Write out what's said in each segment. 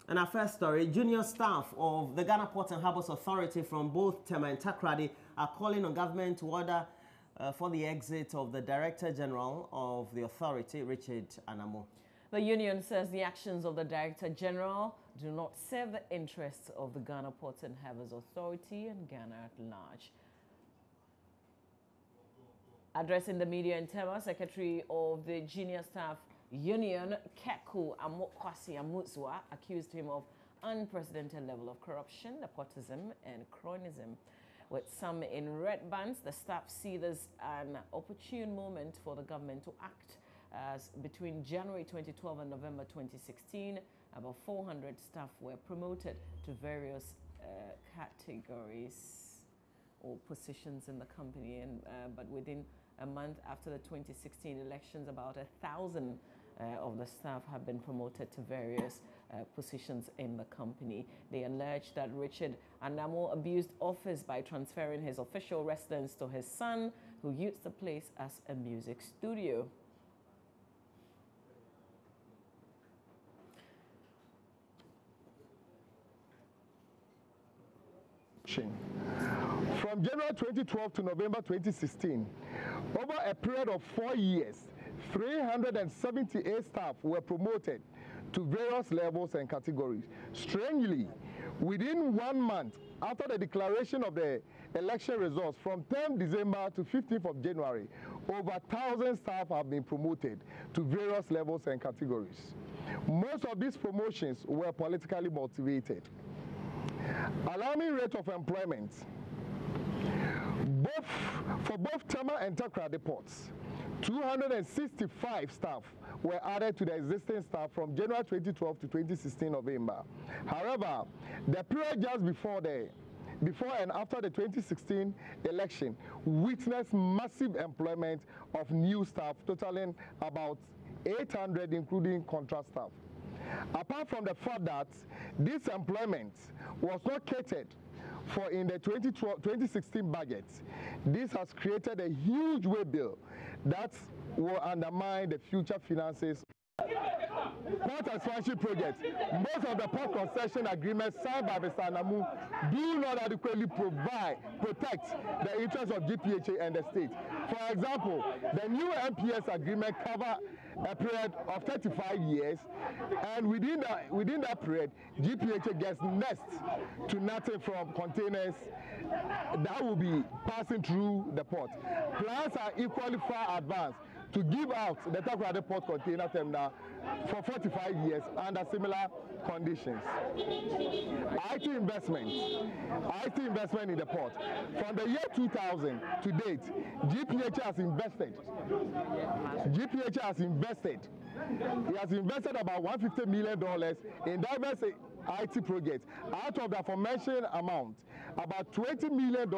And our first story, junior staff of the Ghana Port and Harbous Authority from both Tema and Takoradi are calling on government to order for the exit of the Director General of the authority, Richard Anamo. The union says the actions of the Director General do not serve the interests of the Ghana Port and Harbous Authority and Ghana at large. Addressing the media in Tema, Secretary of the Junior Staff Union, Keku Amokwasi Amutswa, accused him of unprecedented level of corruption, nepotism, and cronyism. With some in red bands, the staff see this an opportune moment for the government to act, as between January 2012 and November 2016, about 400 staff were promoted to various categories or positions in the company, and but within a month after the 2016 elections, about 1,000 of the staff have been promoted to various positions in the company. They allege that Richard Anamo abused office by transferring his official residence to his son, who used the place as a music studio. From January 2012 to November 2016, over a period of 4 years, 378 staff were promoted to various levels and categories. Strangely, within 1 month after the declaration of the election results from 10th December to 15th of January, over 1,000 staff have been promoted to various levels and categories. Most of these promotions were politically motivated. Alarming rate of employment for both Tema and Takoradi ports. 265 staff were added to the existing staff from January 2012 to 2016 November. However, the period just before and after the 2016 election witnessed massive employment of new staff, totaling about 800, including contract staff. Apart from the fact that this employment was not catered for in the 2016 budget, this has created a huge way bill that will undermine the future finances. Port expansion project. Most of the port concession agreements signed by Mr. Anamu do not adequately protect the interests of GPHA and the state. For example, the new MPS agreement covers a period of 35 years, and within that period, GPHA gets next to nothing from containers that will be passing through the port. Plans are equally far advanced to give out the Takoradi Port Container Terminal for 45 years under similar conditions. IT investment in the port. From the year 2000 to date, GPHA has invested. It has invested about $150 million in diverse IT projects. Out of the aforementioned amount, about $20 million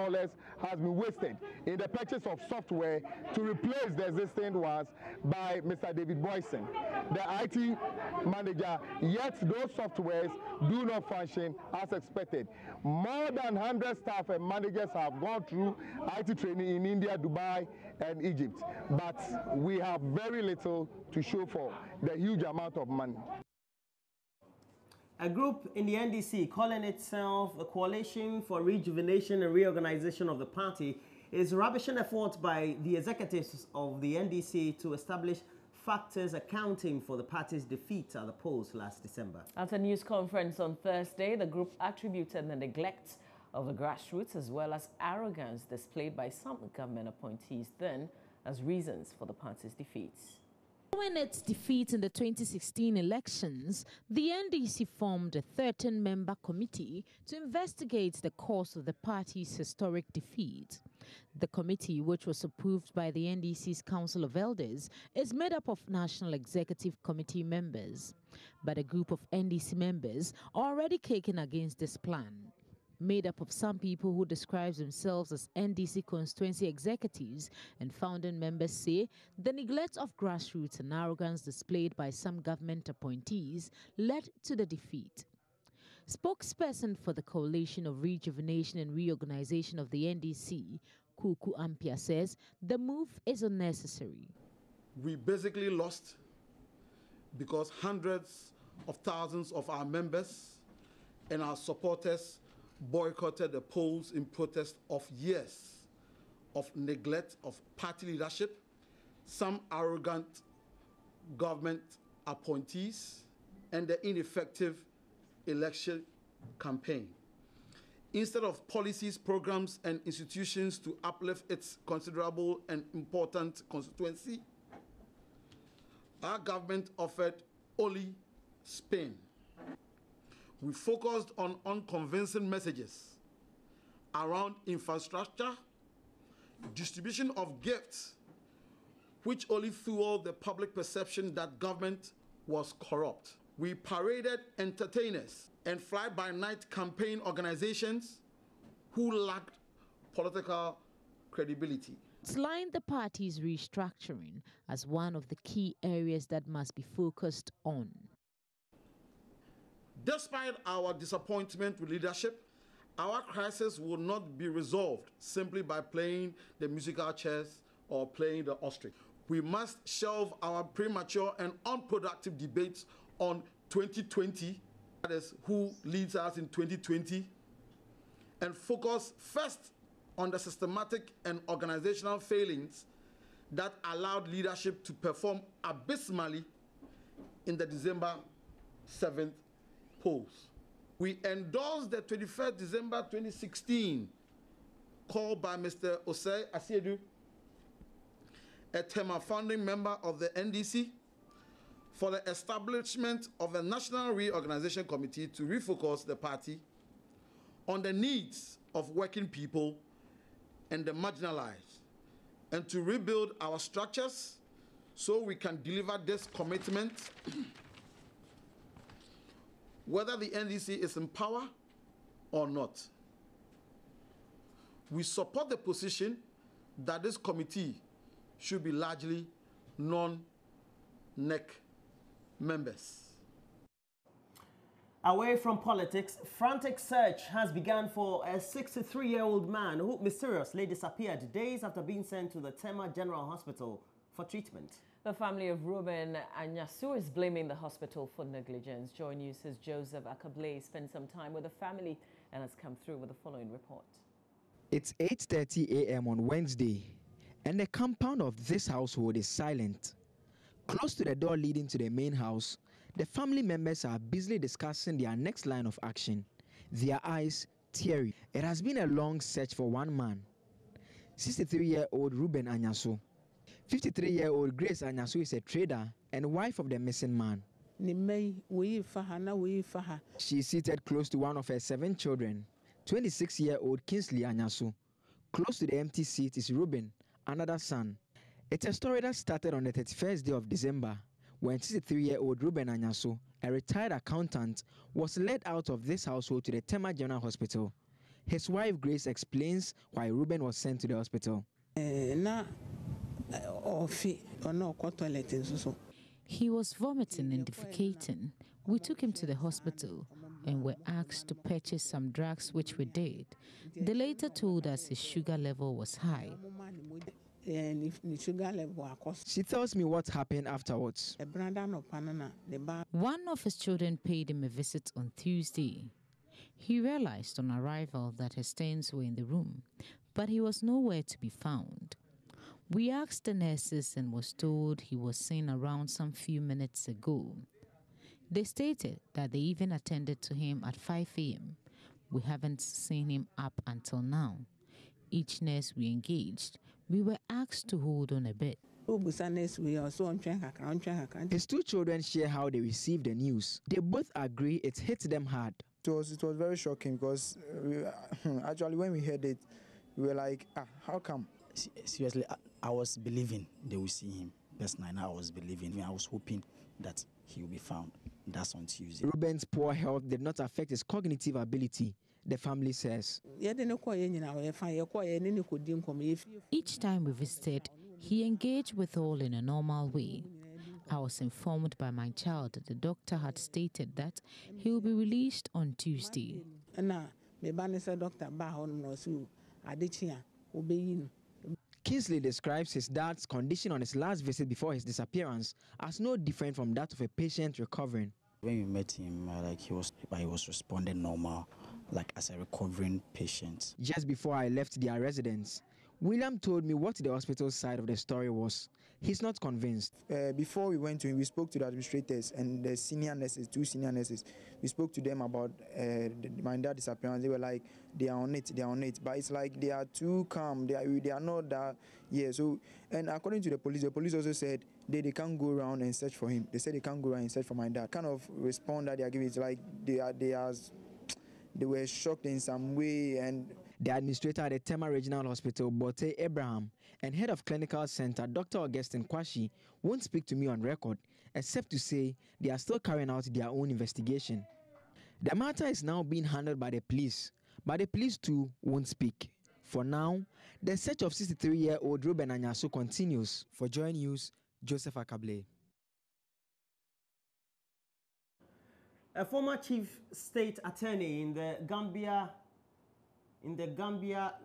has been wasted in the purchase of software to replace the existing ones by Mr. David Boyson, the IT manager, yet those softwares do not function as expected. More than 100 staff and managers have gone through IT training in India, Dubai, and Egypt, but we have very little to show for the huge amount of money. A group in the NDC calling itself the Coalition for Rejuvenation and Reorganization of the Party is rubbishing efforts by the executives of the NDC to establish factors accounting for the party's defeat at the polls last December. At a news conference on Thursday, the group attributed the neglect of the grassroots as well as arrogance displayed by some government appointees then as reasons for the party's defeats. Following its defeat in the 2016 elections, the NDC formed a 13-member committee to investigate the cause of the party's historic defeat. The committee, which was approved by the NDC's Council of Elders, is made up of National Executive Committee members. But a group of NDC members are already kicking against this plan. Made up of some people who describe themselves as NDC constituency executives and founding members, say the neglect of grassroots and arrogance displayed by some government appointees led to the defeat. Spokesperson for the Coalition of Rejuvenation and Reorganization of the NDC, Kuku Ampia, says the move is unnecessary. We basically lost because hundreds of thousands of our members and our supporters boycotted the polls in protest of years of neglect of party leadership, some arrogant government appointees, and the ineffective election campaign. Instead of policies, programs, and institutions to uplift its considerable and important constituency, our government offered only spin. We focused on unconvincing messages around infrastructure, distribution of gifts, which only fueled the public perception that government was corrupt. We paraded entertainers and fly-by-night campaign organizations who lacked political credibility. Outlined the party's restructuring as one of the key areas that must be focused on. Despite our disappointment with leadership, our crisis will not be resolved simply by playing the musical chairs or playing the ostrich. We must shelve our premature and unproductive debates on 2020, that is, who leads us in 2020, and focus first on the systematic and organizational failings that allowed leadership to perform abysmally in the December 7th polls. We endorsed the 21st December 2016 call by Mr. Osei Asiedu, a Tema founding member of the NDC, for the establishment of a National Reorganization Committee to refocus the party on the needs of working people and the marginalized, and to rebuild our structures so we can deliver this commitment whether the NDC is in power or not. We support the position that this committee should be largely non-NEC members. Away from politics, frantic search has begun for a 63-year-old man who mysteriously disappeared days after being sent to the Tema General Hospital for treatment. The family of Ruben Anyasu is blaming the hospital for negligence. Joy News' Joseph Akable spent some time with the family and has come through with the following report. It's 8:30 a.m. on Wednesday, and the compound of this household is silent. Close to the door leading to the main house, the family members are busily discussing their next line of action, their eyes teary. It has been a long search for one man, 63-year-old Ruben Anyasu. 53-year-old Grace Anyasu is a trader and wife of the missing man. She is seated close to one of her 7 children, 26-year-old Kingsley Anyasu. Close to the empty seat is Ruben, another son. It's a story that started on the 31st day of December, when 63-year-old Ruben Anyasu, a retired accountant, was led out of this household to the Tema General Hospital. His wife Grace explains why Ruben was sent to the hospital. He was vomiting and defecating. We took him to the hospital and were asked to purchase some drugs, which we did. They later told us his sugar level was high. She tells me what happened afterwards. One of his children paid him a visit on Tuesday. He realized on arrival that his stains were in the room, but he was nowhere to be found. We asked the nurses and was told he was seen around some few minutes ago. They stated that they even attended to him at 5 a.m. We haven't seen him up until now. Each nurse we engaged, we were asked to hold on a bit. His 2 children share how they received the news. They both agree it hit them hard. It was very shocking because actually when we heard it, we were like, how come? Seriously, I was believing they will see him. Personally, I was believing. I was hoping that he will be found. That's on Tuesday. Ruben's poor health did not affect his cognitive ability, the family says. Each time we visited, he engaged with all in a normal way. I was informed by my child that the doctor had stated that he will be released on Tuesday. Kingsley describes his dad's condition on his last visit before his disappearance as no different from that of a patient recovering. When we met him, he was responding normal, like as a recovering patient. Just before I left their residence, William told me what the hospital side of the story was. He's not convinced. Before we went to him, we spoke to the administrators and the senior nurses, 2 senior nurses. We spoke to them about my dad's disappearance. They were like, they are on it. But it's like they are too calm. They are not that, yeah. So, and according to the police also said they can't go around and search for him. They said they can't go around and search for my dad. Kind of response that they are giving is like they were shocked in some way. And the administrator at the Tema Regional Hospital, Bote Abraham, and head of clinical center, Dr. Augustine Kwashi, won't speak to me on record, except to say they are still carrying out their own investigation. The matter is now being handled by the police, but the police too won't speak. For now, the search of 63-year-old Ruben Anyaso continues. For Joy News, Joseph Akable. A former chief state attorney in the Gambia,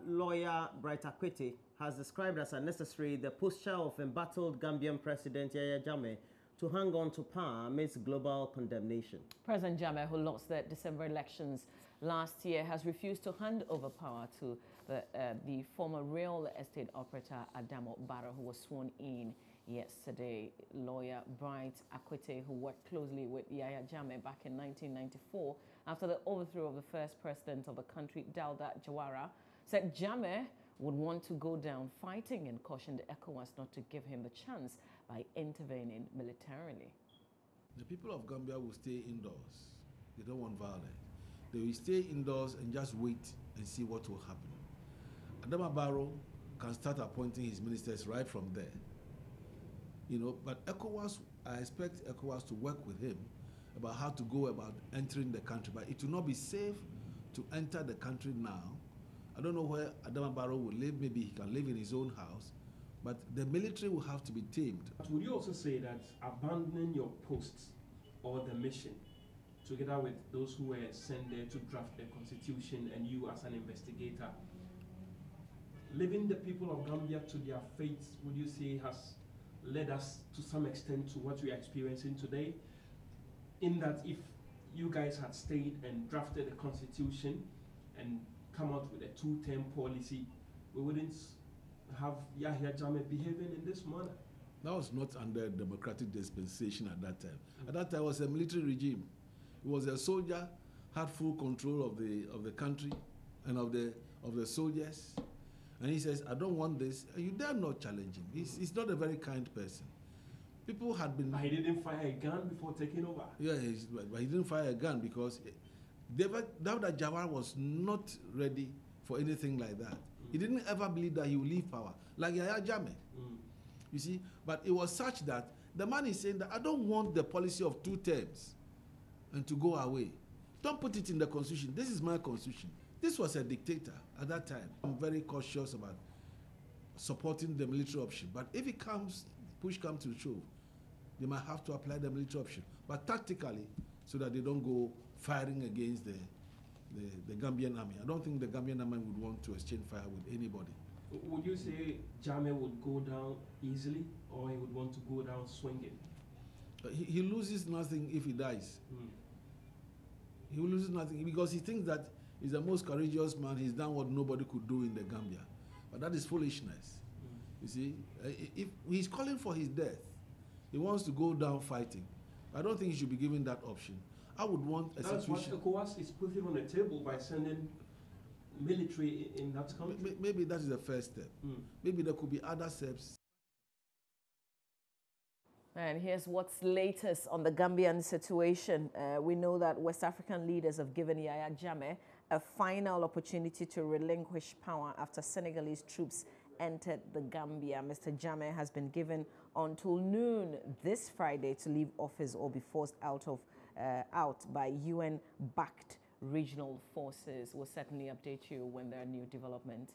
lawyer Bright Akwete, has described as unnecessary the posture of embattled Gambian President Yahya Jammeh to hang on to power amidst global condemnation. President Jammeh, who lost the December elections last year, has refused to hand over power to the former real estate operator Adamo Barrow, who was sworn in yesterday. Lawyer Bright Akwete, who worked closely with Yahya Jammeh back in 1994 after the overthrow of the first president of the country, Dawda Jawara, said Jammeh would want to go down fighting and cautioned ECOWAS not to give him the chance by intervening militarily. The people of Gambia will stay indoors. They don't want violence. They will stay indoors and just wait and see what will happen. Adama Barrow can start appointing his ministers right from there. But ECOWAS, I expect ECOWAS to work with him about how to go about entering the country. But it will not be safe to enter the country now. I don't know where Adama Barrow will live. Maybe he can live in his own house. But the military will have to be tamed. But would you also say that abandoning your posts or the mission, together with those who were sent there to draft the constitution and you as an investigator, leaving the people of Gambia to their fates, would you say has led us to some extent to what we are experiencing today? In that if you guys had stayed and drafted the constitution and come out with a 2-term policy, we wouldn't have Yahya Jammeh behaving in this manner. That was not under democratic dispensation at that time. At that time, it was a military regime. It was a soldier, had full control of the country and of the soldiers. And he says, I don't want this. You dare not challenge him. He's not a very kind person. People had been... But he didn't fire a gun before taking over. Yeah, but he didn't fire a gun because Dawda Jawara was not ready for anything like that. He didn't ever believe that he would leave power, like Yahya Jammeh. You see, but it was such that the man is saying that I don't want the policy of 2 terms and to go away. Don't put it in the constitution. This is my constitution. This was a dictator at that time. I'm very cautious about supporting the military option. But if it push comes to shove, they might have to apply the military option. But tactically, so that they don't go firing against the Gambian army. I don't think the Gambian army would want to exchange fire with anybody. Would you say Jammeh would go down easily, or he would want to go down swinging? He loses nothing if he dies. He loses nothing because he thinks that he's the most courageous man. He's done what nobody could do in the Gambia. But that is foolishness. You see, if he's calling for his death, he wants to go down fighting. I don't think he should be given that option. I would want a situation... That's what ECOWAS is putting on the table by sending military in that country. Maybe that is the first step. Maybe there could be other steps. And here's what's latest on the Gambian situation. We know that West African leaders have given Yahya Jammeh a final opportunity to relinquish power after Senegalese troops entered the Gambia. Mr. Jammeh has been given until noon this Friday to leave office or be forced out by UN-backed regional forces. We'll certainly update you when there are new developments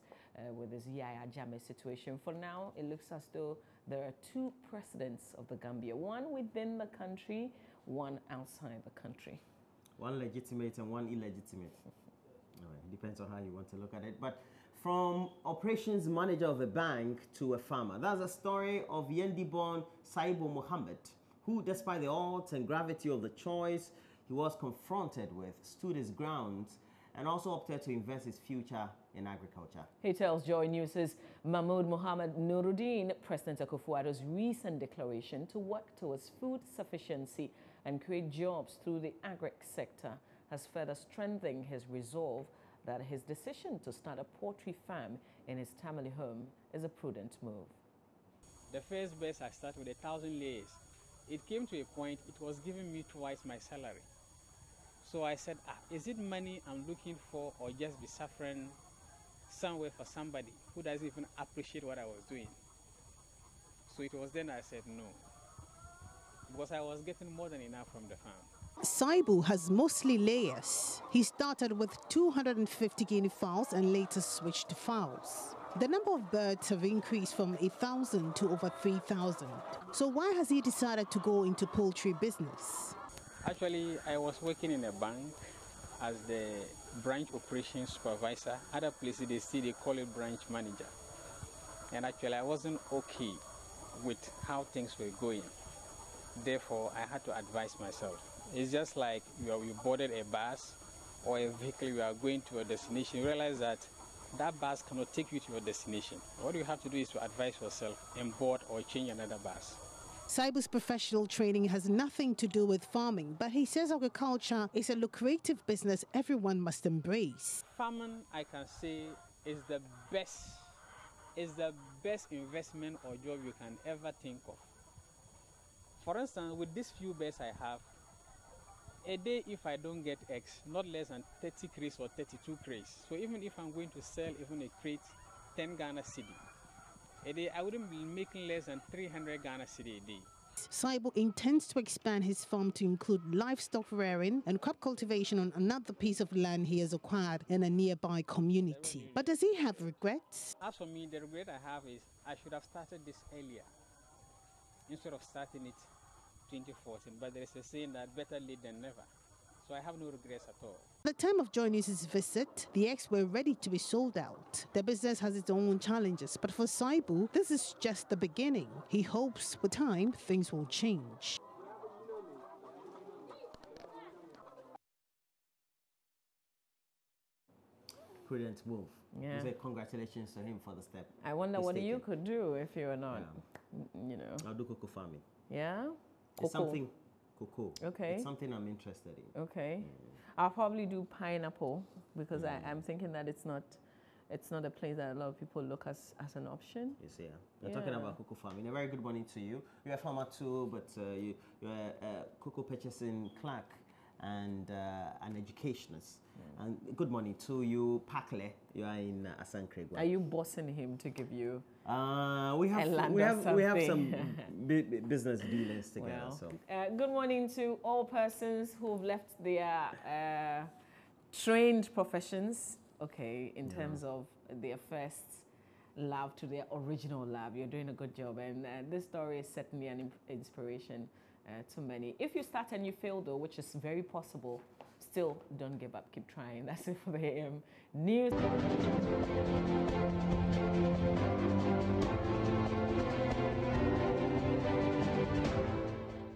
with this Yahya Jammeh situation. For now, it looks as though there are 2 presidents of the Gambia, one within the country, one outside the country. One legitimate and one illegitimate. It depends on how you want to look at it. But from operations manager of a bank to a farmer, that's a story of Yendi-born Saibo Mohammed, who, despite the odds and gravity of the choice he was confronted with, stood his grounds and also opted to invest his future in agriculture. He tells Joy News' Mahmoud Mohammed Nuruddin, President Akufo-Addo's recent declaration to work towards food sufficiency and create jobs through the agric sector has further strengthened his resolve that his decision to start a poultry farm in his family home is a prudent move. The first best I started with 1,000 layers. It came to a point it was giving me twice my salary. So I said, is it money I'm looking for or just be suffering somewhere for somebody who doesn't even appreciate what I was doing? So it was then I said no, because I was getting more than enough from the farm. Saibu has mostly layers. He started with 250 guinea fowls and later switched to fowls. The number of birds have increased from 1,000 to over 3,000. So why has he decided to go into poultry business? Actually, I was working in a bank as the branch operations supervisor. Other places they call it branch manager. And actually I wasn't okay with how things were going. Therefore, I had to advise myself. It's just like you boarded a bus or a vehicle, you are going to a destination. You realize that bus cannot take you to your destination. What you have to do is to advise yourself and board or change another bus. Saibu's professional training has nothing to do with farming, but he says agriculture is a lucrative business everyone must embrace. Farming, I can say, is the best investment or job you can ever think of. For instance, with these few birds I have, a day if I don't get eggs, not less than 30 crates or 32 crates. So even if I'm going to sell even a crate, 10 Ghana cedi a day, I wouldn't be making less than 300 Ghana cedi a day. Saibu intends to expand his farm to include livestock rearing and crop cultivation on another piece of land he has acquired in a nearby community. But does he have regrets? As for me, the regret I have is I should have started this earlier instead of starting it 2014. But there is a saying that better late than never. So I have no regrets at all. At the time of Joy News' visit, the eggs were ready to be sold out. The business has its own challenges, but for Saibu, this is just the beginning. He hopes with time, things will change. Prudent move. Yeah. You say congratulations to him for the step. I wonder what you could do if you were not, you know. I'll do cocoa farming. Yeah? It's something, cocoa. Okay. It's something I'm interested in. Okay. I'll probably do pineapple because I'm thinking that it's not a place that a lot of people look as an option. Yes, yeah. We're talking about cocoa farming. A very good morning to you. You're a farmer too, but you're a cocoa purchasing clerk and an educationist. And good morning to you, Pakle. You are in Asankregwa. Are you bossing him to give you we have some business dealings together. Well, so good morning to all persons who've left their trained professions, in terms of their first love to their original love. You're doing a good job, and this story is certainly an inspiration to many. If you start and you fail though, which is very possible, still don't give up, keep trying. That's it for the AM News.